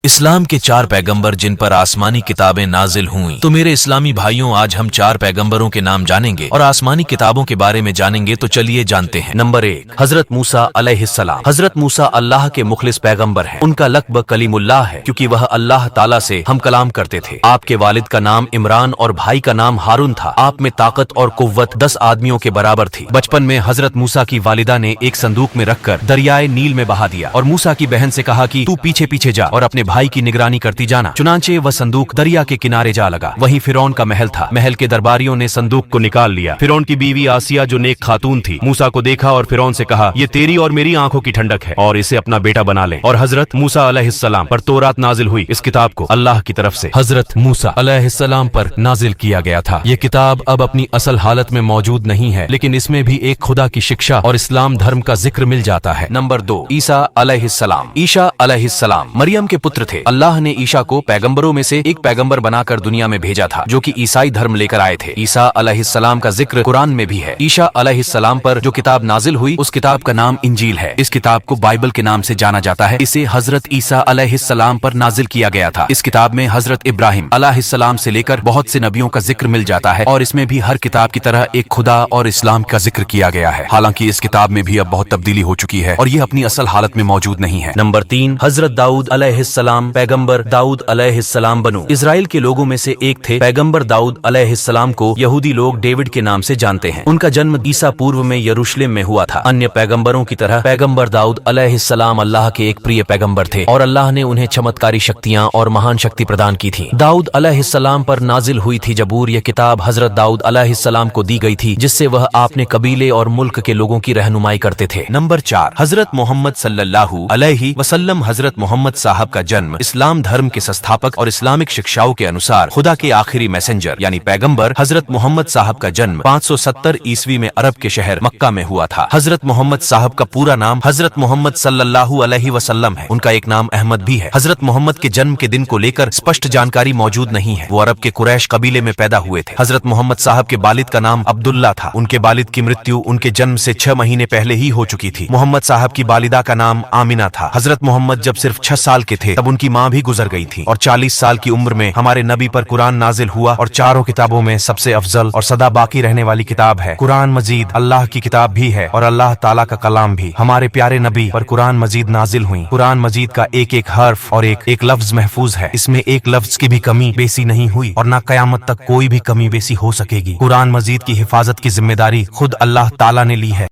اسلام کے 4 پیغمبر جن پر آسمانی کتابیں نازل ہوئیں۔ تو میرے اسلامی بھائیوں، آج ہم 4 پیغمبروں کے نام جانیں گے اور آسمانی کتابوں کے بارے میں جانیں گے، تو چلیے جانتے ہیں۔ نمبر 1، حضرت موسیٰ علیہ السلام۔ حضرت موسیٰ اللہ کے مخلص پیغمبر ہیں۔ ان کا لقب کلیم اللہ ہے کیونکہ وہ اللہ تعالیٰ سے ہم کلام کرتے تھے۔ آپ کے والد کا نام عمران اور بھائی کا نام ہارون تھا۔ آپ میں طاقت اور قوت 10 آدمیوں کے برابر تھی۔ بچپن میں حضرت موسیٰ کی والدہ نے ایک صندوق میں رکھ کر دریائے نیل میں بہا دیا اور موسیٰ کی بہن سے کہا کہ تو پیچھے پیچھے جا اور اپنے بھائی کی نگرانی کرتی جانا۔ چنانچہ وہ صندوق دریا کے کنارے جا لگا۔ وہیں فرعون کا محل تھا۔ محل کے درباریوں نے صندوق کو نکال لیا۔ فرعون کی بیوی آسیہ جو نیک خاتون تھی، موسیٰ کو دیکھا اور فرعون سے کہا، یہ تیری اور میری آنکھوں کی ٹھنڈک ہے اور اسے اپنا بیٹا بنا لے۔ اور حضرت موسیٰ علیہ السلام پر تورات نازل ہوئی۔ اس کتاب کو اللہ کی طرف سے حضرت موسیٰ علیہ السلام پر نازل کیا گیا تھا۔ یہ کتاب اب اپنی اصل حالت میں موجود نہیں ہے، لیکن اس میں بھی ایک خدا کی شکشا اور اسلام دھرم کا ذکر مل جاتا ہے۔ نمبر 2، عیسیٰ علیہ السلام۔ عیسیٰ علیہ السلام مریم کے پتر تھے۔ اللہ نے عیسیٰ کو پیغمبروں میں سے ایک پیغمبر بنا کر دنیا میں بھیجا تھا، جو کہ عیسائی دھرم لے کر آئے تھے۔ عیسیٰ علیہ السلام کا ذکر قرآن میں بھی ہے۔ عیسیٰ علیہ السلام پر جو کتاب نازل ہوئی، اس کتاب کا نام انجیل ہے۔ اس کتاب کو بائبل کے نام سے جانا جاتا ہے۔ اسے حضرت عیسیٰ علیہ السلام پر نازل کیا گیا تھا۔ اس کتاب میں حضرت ابراہیم علیہ السلام سے لے کر بہت سے نبیوں کا ذکر مل جاتا ہے، اور اس میں بھی ہر کتاب کی طرح ایک خدا اور اسلام کا ذکر کیا گیا ہے۔ حالانکہ اس کتاب میں بھی اب بہت تبدیلی ہو چکی ہے اور یہ اپنی اصل حالت میں موجود نہیں ہے۔ نمبر 3، حضرت داؤد علیہ السلام۔ پیغمبر داؤد علیہ السلام بنو اسرائیل کے لوگوں میں سے ایک تھے۔ پیغمبر داؤد علیہ السلام کو یہودی لوگ ڈیوڈ کے نام سے جانتے ہیں۔ ان کا جنم عیسیٰ پورو میں یروشلم میں ہوا تھا۔ انیہ پیغمبروں کی طرح پیغمبر داؤد علیہ السلام اللہ کے ایک پریہ پیغمبر تھے، اور اللہ نے انہیں چمتکاری شکتیاں اور مہان شکتی پردان کی تھی۔ داؤد علیہ السلام پر نازل ہوئی تھی زبور۔ یہ کتاب حضرت داؤد علیہ السلام کو دی گئی تھی، جس سے وہ اپنے قبیلے اور ملک کے لوگوں کی رہنمائی کرتے تھے۔ نمبر 4، حضرت محمد صلی اللہ علیہ وسلم۔ حضرت محمد صاحب کا جنم اسلام دھرم کے سستھاپک اور اسلامک شکشاؤں کے انوسار خدا کے آخری میسنجر یعنی پیغمبر حضرت محمد صاحب کا جنم 570 عیسوی میں عرب کے شہر مکہ میں ہوا تھا۔ حضرت محمد صاحب کا پورا نام حضرت محمد صلی اللہ علیہ وسلم ہے۔ ان کا ایک نام احمد بھی ہے۔ حضرت محمد کے جنم کے دن کو لے کر سپشٹ جانکاری موجود نہیں ہے۔ وہ عرب کے قریش قبیلے میں پیدا ہوئے تھے۔ حضرت محمد صاحب کے والد کا نام عبداللہ تھا۔ ان کے والد کی مرتیو ان کے جنم سے 6 مہینے پہلے ہی ہو چکی تھی۔ محمد صاحب کی والدہ کا نام آمینہ تھا۔ حضرت محمد جب صرف 6 سال کے تھے تب ان کی ماں بھی گزر گئی تھی، اور 40 سال کی عمر میں ہمارے نبی پر قرآن نازل ہوا، اور چاروں کتابوں میں سب سے افضل اور سدا باقی رہنے والی کتاب ہے قرآن مجید۔ اللہ کی کتاب بھی ہے اور اللہ تعالیٰ کا کلام بھی۔ ہمارے پیارے نبی پر قرآن مجید نازل ہوئی۔ قرآن مجید کا ایک ایک حرف اور ایک ایک لفظ محفوظ ہے۔ اس میں ایک لفظ کی بھی کمی بیسی نہیں ہوئی، اور نہ قیامت تک کوئی بھی کمی بیسی ہو سکے گی۔ قرآن مجید کی حفاظت کی ذمہ داری خود اللہ تعالیٰ نے لی ہے۔